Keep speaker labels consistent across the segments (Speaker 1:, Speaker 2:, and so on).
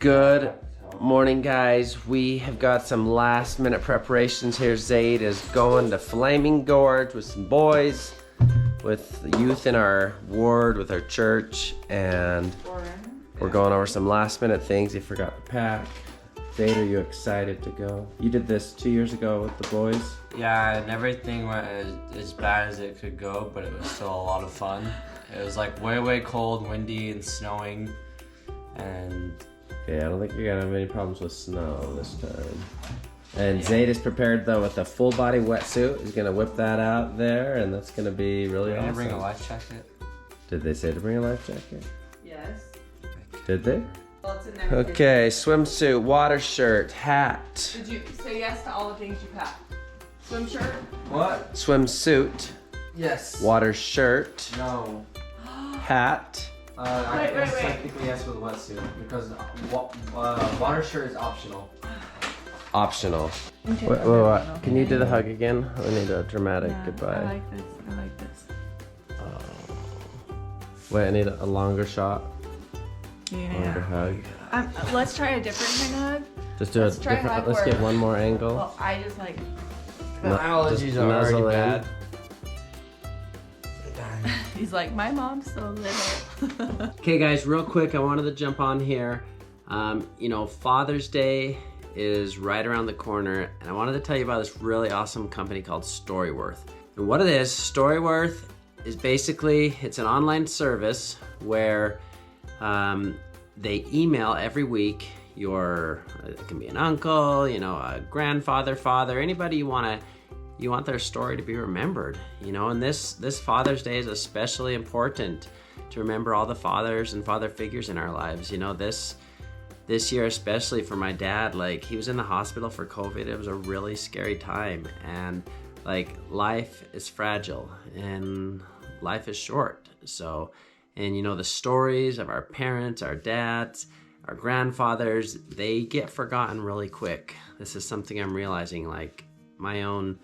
Speaker 1: Good morning, guys. We have got some last minute preparations here. Zade is going to Flaming Gorge with some boys, with the youth in our ward, with our church, and we're going over some last minute things he forgot to pack. Zade, are you excited to go? You did this 2 years ago with the boys.
Speaker 2: Yeah, and everything went as bad as it could go, but it was still a lot of fun. It was like way cold, windy, and snowing, and
Speaker 1: yeah, I don't think you're gonna have any problems with snow this time. And yeah. Zade is prepared though with a full body wetsuit. He's gonna whip that out there, and that's gonna be really awesome.
Speaker 2: Bring a life jacket.
Speaker 1: Did they say to bring a life jacket?
Speaker 3: Yes.
Speaker 1: Did they?
Speaker 3: Well, it's in there.
Speaker 1: Okay, swimsuit, water shirt, hat.
Speaker 3: Did you say yes to all the things you packed? Swim shirt?
Speaker 2: What?
Speaker 1: Swimsuit.
Speaker 2: Yes.
Speaker 1: Water shirt.
Speaker 2: No.
Speaker 1: Hat.
Speaker 3: Wait.
Speaker 2: Technically yes with wetsuit because water shirt is optional.
Speaker 1: Optional. What? Can you do the hug again? We need a dramatic goodbye.
Speaker 3: I like this.
Speaker 1: Oh. Wait, I need a longer shot. Longer hug.
Speaker 3: Let's try a different kind of hug.
Speaker 1: Just do a different. Let's get one more angle.
Speaker 3: Well, I just like.
Speaker 2: My allergies are already bad.
Speaker 3: He's like, my mom's so little.
Speaker 1: Okay, guys, real quick, I wanted to jump on here. You know, Father's Day is right around the corner, and I wanted to tell you about this really awesome company called Storyworth. And what it is, Storyworth is basically, it's an online service where they email every week it can be an uncle, you know, a grandfather, father, anybody you want their story to be remembered, you know, and this Father's Day is especially important to remember all the fathers and father figures in our lives. You know, this year, especially for my dad, like he was in the hospital for COVID. It was a really scary time, and like life is fragile and life is short. So, and you know, the stories of our parents, our dads, our grandfathers, they get forgotten really quick. This is something I'm realizing, like my own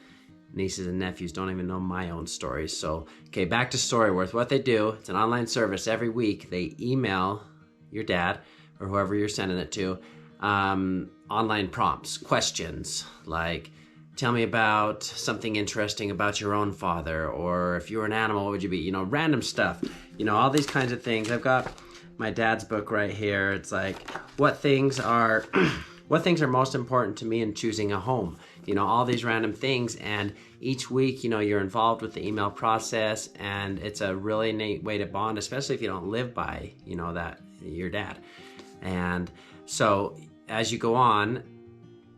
Speaker 1: nieces and nephews don't even know my own stories. So, okay, back to Storyworth. What they do, it's an online service. Every week they email your dad or whoever you're sending it to online prompts, questions like, tell me about something interesting about your own father, or if you were an animal, what would you be? You know, random stuff. You know, all these kinds of things. I've got my dad's book right here. It's like, what things are most important to me in choosing a home? You know, all these random things, and each week, you know, you're involved with the email process, and it's a really neat way to bond, especially if you don't live by, you know, your dad. And so as you go on,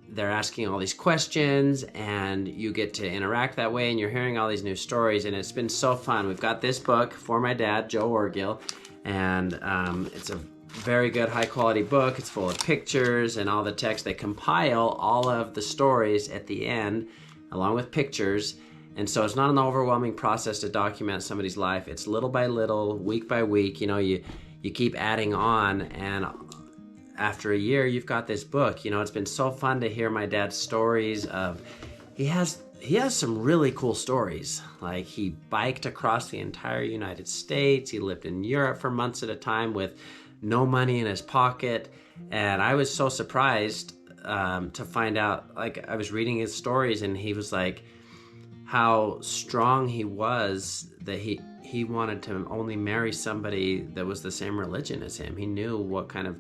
Speaker 1: they're asking all these questions, and you get to interact that way, and you're hearing all these new stories, and it's been so fun. We've got this book for my dad, Joe Orgill, and it's a very good high quality book. It's full of pictures and all the text. They compile all of the stories at the end along with pictures, and so it's not an overwhelming process to document somebody's life. It's little by little, week by week. You know, you keep adding on, and after a year you've got this book. You know, it's been so fun to hear my dad's stories of he has some really cool stories. Like he biked across the entire United States. He lived in Europe for months at a time with no money in his pocket, and I was so surprised to find out, like I was reading his stories, and he was like how strong he was, that he wanted to only marry somebody that was the same religion as him. He knew what kind of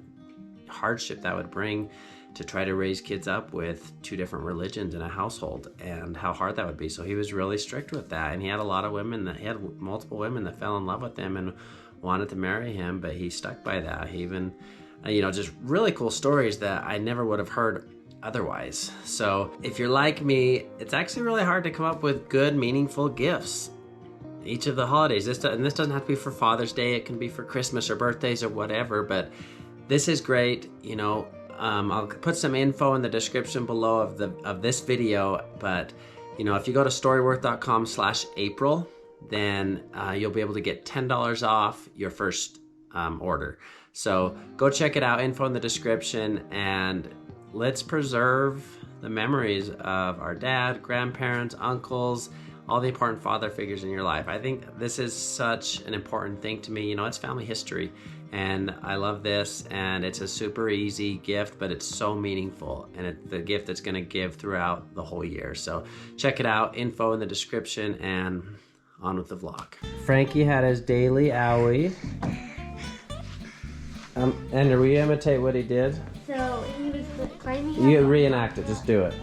Speaker 1: hardship that would bring to try to raise kids up with two different religions in a household, and how hard that would be. So he was really strict with that, and he had multiple women that fell in love with him and wanted to marry him, but he stuck by that. He even, you know, just really cool stories that I never would have heard otherwise. So if you're like me, it's actually really hard to come up with good, meaningful gifts each of the holidays. This doesn't have to be for Father's Day. It can be for Christmas or birthdays or whatever, but this is great. You know, I'll put some info in the description below of this video, but you know, if you go to storyworth.com/April, then you'll be able to get $10 off your first order. So go check it out, info in the description, and let's preserve the memories of our dad, grandparents, uncles, all the important father figures in your life. I think this is such an important thing to me. You know, it's family history, And I love this, and it's a super easy gift, but it's so meaningful, and it's the gift that's gonna give throughout the whole year. So check it out, info in the description, and on with the vlog. Frankie had his daily owie. Andrew, will you imitate what he did?
Speaker 4: So he was climbing.
Speaker 1: You reenact it, just do it.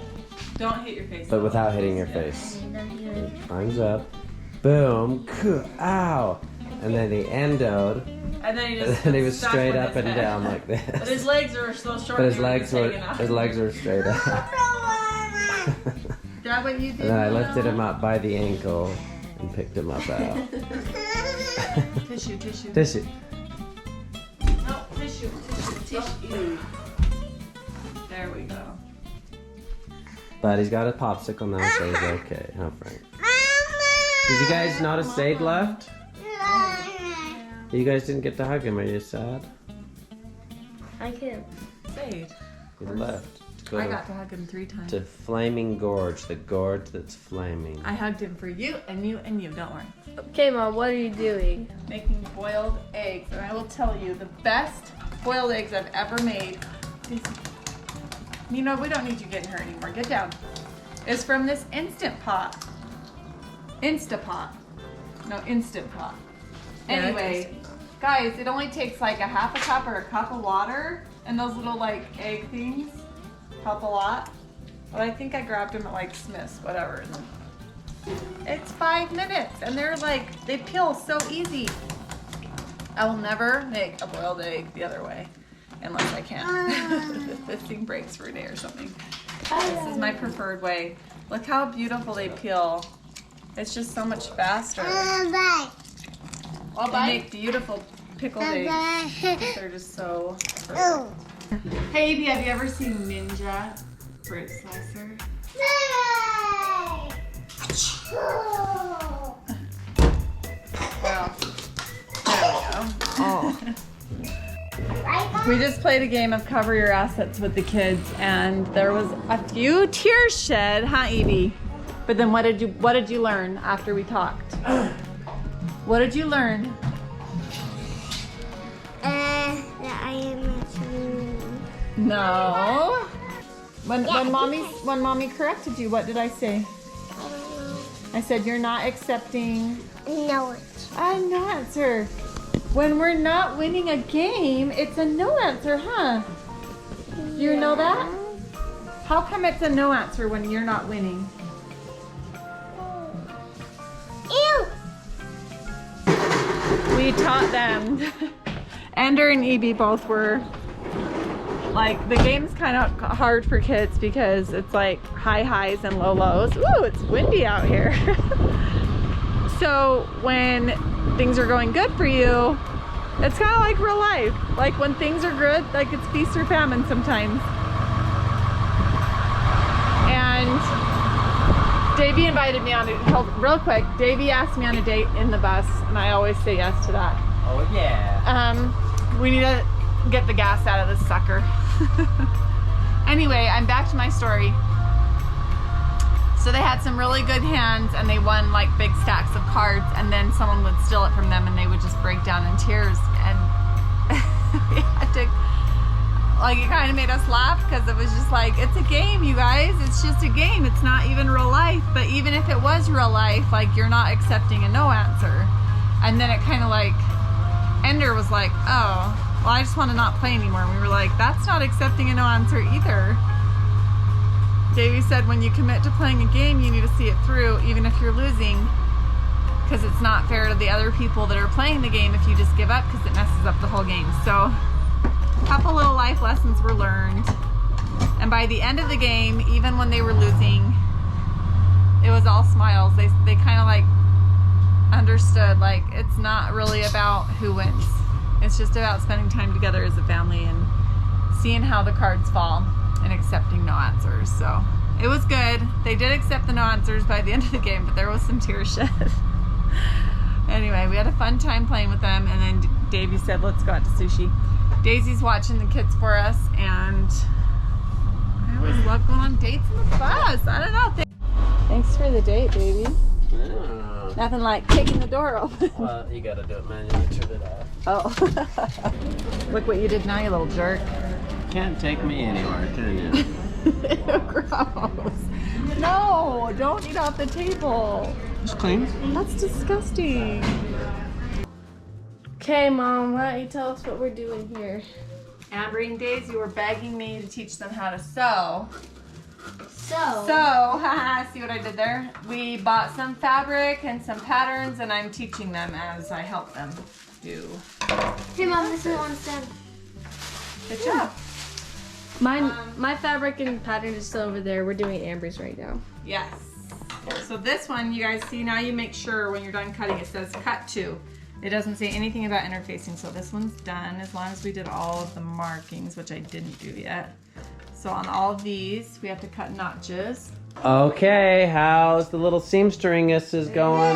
Speaker 3: Don't hit your face.
Speaker 1: But without hitting your face.
Speaker 4: And then he was.
Speaker 1: Climbs up, boom, ow. And then he endoed,
Speaker 3: And then he
Speaker 1: and
Speaker 3: just
Speaker 1: then he was
Speaker 3: stuck
Speaker 1: straight
Speaker 3: with
Speaker 1: up
Speaker 3: his
Speaker 1: and
Speaker 3: head.
Speaker 1: down like
Speaker 3: But
Speaker 1: this.
Speaker 3: his legs are so short.
Speaker 1: But his
Speaker 3: they were
Speaker 1: legs
Speaker 3: just
Speaker 1: were
Speaker 3: hanging out.
Speaker 1: straight up.
Speaker 3: Is that what you did?
Speaker 1: And then I lifted him up by the ankle and picked him up out.
Speaker 3: Tissue, tissue.
Speaker 1: Tissue.
Speaker 3: No, tissue, tissue. There we go.
Speaker 1: But he's got a popsicle now, so he's okay. Huh, Frank? Did you guys notice Zade left? You guys didn't get to hug him. Are you sad?
Speaker 4: I could.
Speaker 3: Zade.
Speaker 1: He left. To go
Speaker 3: I got to hug him 3 times.
Speaker 1: to Flaming Gorge, the gorge that's flaming.
Speaker 3: I hugged him for you and you and you. Don't worry.
Speaker 4: Okay, Mom, what are you doing?
Speaker 3: Making boiled eggs, and I will tell you the best boiled eggs I've ever made. You know, we don't need you getting hurt anymore. Get down. Is from this Instant Pot. Instapot. No, Instant Pot. Anyway, guys, it only takes like a half a cup or a cup of water, and those little like egg things help a lot. But I think I grabbed them at like Smith's, whatever. It's 5 minutes, and they're like, they peel so easy. I will never make a boiled egg the other way, unless I can. This thing breaks for a day or something. This is my preferred way. Look how beautiful they peel. It's just so much faster. They make beautiful pickled eggs. They're just so perfect. Hey, Evie, have you ever seen Ninja Fruit Slicer? Well, there we go. Oh. We just played a game of cover your assets with the kids, and there was a few tears shed, huh, Evie? But then what did you learn after we talked? What did you learn?
Speaker 4: That I am actually.
Speaker 3: No. When mommy corrected you, what did I say? I said you're not accepting
Speaker 4: No.
Speaker 3: a no answer. When we're not winning a game, it's a no answer, huh? You know that? How come it's a no answer when you're not winning?
Speaker 4: Ew.
Speaker 3: We taught them. Ender and Evie both were like, the game's kind of hard for kids because it's like high highs and low lows. Ooh, it's windy out here. So when things are going good for you, it's kind of like real life. Like when things are good, like it's feast or famine sometimes. And Davey invited me on a, real quick, Davey asked me on a date in the bus, and I always say yes to that.
Speaker 1: Oh yeah.
Speaker 3: We need to get the gas out of this sucker. Anyway, I'm back to my story. So they had some really good hands, and they won like big stacks of cards, and then someone would steal it from them, and they would just break down in tears. And we had to, like, it kind of made us laugh because it was just like, it's a game, you guys. It's just a game. It's not even real life. But even if it was real life, like, you're not accepting a no answer. And then it kind of like, Ender was like, oh, well, I just want to not play anymore. And we were like, that's not accepting a no answer either. Davey said when you commit to playing a game, you need to see it through, even if you're losing, because it's not fair to the other people that are playing the game if you just give up, because it messes up the whole game. So a couple little life lessons were learned. And by the end of the game, even when they were losing, it was all smiles. They kind of like understood, like, it's not really about who wins. It's just about spending time together as a family and seeing how the cards fall and accepting no answers. So it was good. They did accept the no answers by the end of the game, but there was some tears shed. Anyway, we had a fun time playing with them, and then Davey said, let's go out to sushi. Daisy's watching the kids for us, and I always love going on dates in the bus. I don't know. Thanks for the date, baby.
Speaker 1: Yeah.
Speaker 3: Nothing like kicking the door open.
Speaker 1: Well, you gotta do it manually. Turn it off.
Speaker 3: Oh. Look what you did now, you little jerk.
Speaker 1: Can't take me anywhere, can you?
Speaker 3: Ew, gross. No, don't eat off the table.
Speaker 1: It's clean.
Speaker 3: That's disgusting.
Speaker 4: Okay, Mom, why don't you tell us what we're doing here?
Speaker 3: Ambree and Daisy were begging me to teach them how to sew.
Speaker 4: So,
Speaker 3: haha, see what I did there? We bought some fabric and some patterns, and I'm teaching them as I help them do.
Speaker 4: hey, Mom, this is one step.
Speaker 3: Good job.
Speaker 4: My fabric and pattern is still over there. We're doing Ambree's right now.
Speaker 3: Yes. So this one, you guys see, now you make sure when you're done cutting, it says cut to. It doesn't say anything about interfacing, so this one's done as long as we did all of the markings, which I didn't do yet. So on all of these, we have to cut notches.
Speaker 1: Okay, how's the little seamsteringus is going?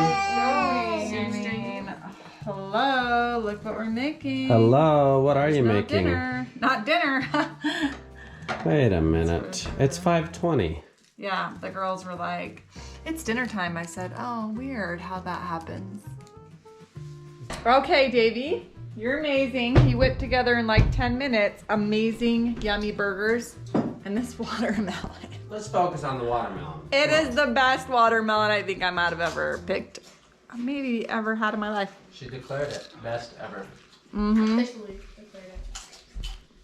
Speaker 3: Hello, look what we're making.
Speaker 1: Hello, what are you
Speaker 3: No
Speaker 1: making?
Speaker 3: dinner. Not dinner.
Speaker 1: Wait a minute. It's 5:20.
Speaker 3: Yeah, the girls were like, it's dinner time. I said, oh, weird how that happens. Okay, Davey, you're amazing. He whipped together in like 10 minutes amazing, yummy burgers and this watermelon.
Speaker 1: Let's focus on the watermelon.
Speaker 3: It is the best watermelon I think I might have ever picked, maybe ever had in my life.
Speaker 1: She declared it best ever.
Speaker 3: Mm-hmm.
Speaker 4: Officially.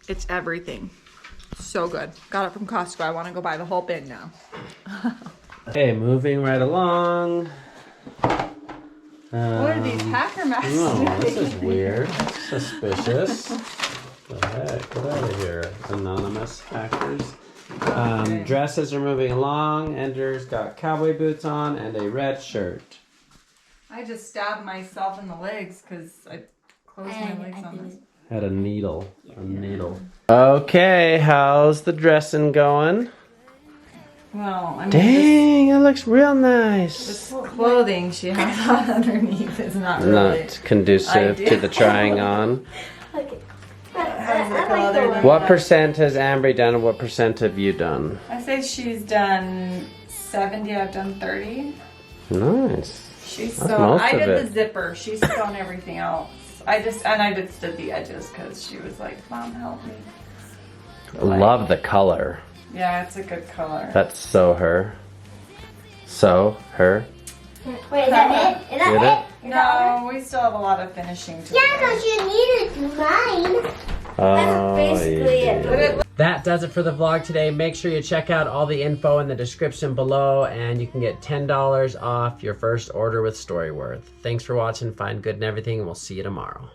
Speaker 3: It's everything. So good. Got it from Costco. I want to go buy the whole bin now.
Speaker 1: Okay, moving right along.
Speaker 3: What are these hacker masks?
Speaker 1: No, this is weird. Suspicious. What the heck? Get out of here, anonymous hackers. Dresses are moving along. Ender's got cowboy boots on and a red shirt.
Speaker 3: I just stabbed myself in the legs because I closed my legs on this.
Speaker 1: Had a needle. A needle. Okay, how's the dressing going?
Speaker 3: Well, I mean,
Speaker 1: Dang, it looks real nice.
Speaker 3: this clothing she has on underneath is not really.
Speaker 1: Not conducive to the trying on.
Speaker 4: Okay.
Speaker 1: What percent has Ambree done and what percent have you done?
Speaker 3: I say she's done 70, I've done 30.
Speaker 1: Nice.
Speaker 3: She's
Speaker 1: That's
Speaker 3: sewn.
Speaker 1: most
Speaker 3: I
Speaker 1: of
Speaker 3: did
Speaker 1: it.
Speaker 3: the zipper. She's sewn everything else. I just did the edges because she was like, Mom, help me.
Speaker 1: Love the color.
Speaker 3: Yeah, it's a good color.
Speaker 1: That's so her. So her.
Speaker 4: Wait, is that it? Is
Speaker 1: Did
Speaker 4: that
Speaker 1: it?
Speaker 4: it? Is that
Speaker 3: No, we still have a lot of finishing to do.
Speaker 4: Yeah, because you needed mine.
Speaker 1: Oh,
Speaker 4: basically
Speaker 1: you
Speaker 4: it.
Speaker 1: did. That does it for the vlog today. Make sure you check out all the info in the description below and you can get $10 off your first order with Storyworth. Thanks for watching. Find good and everything and we'll see you tomorrow.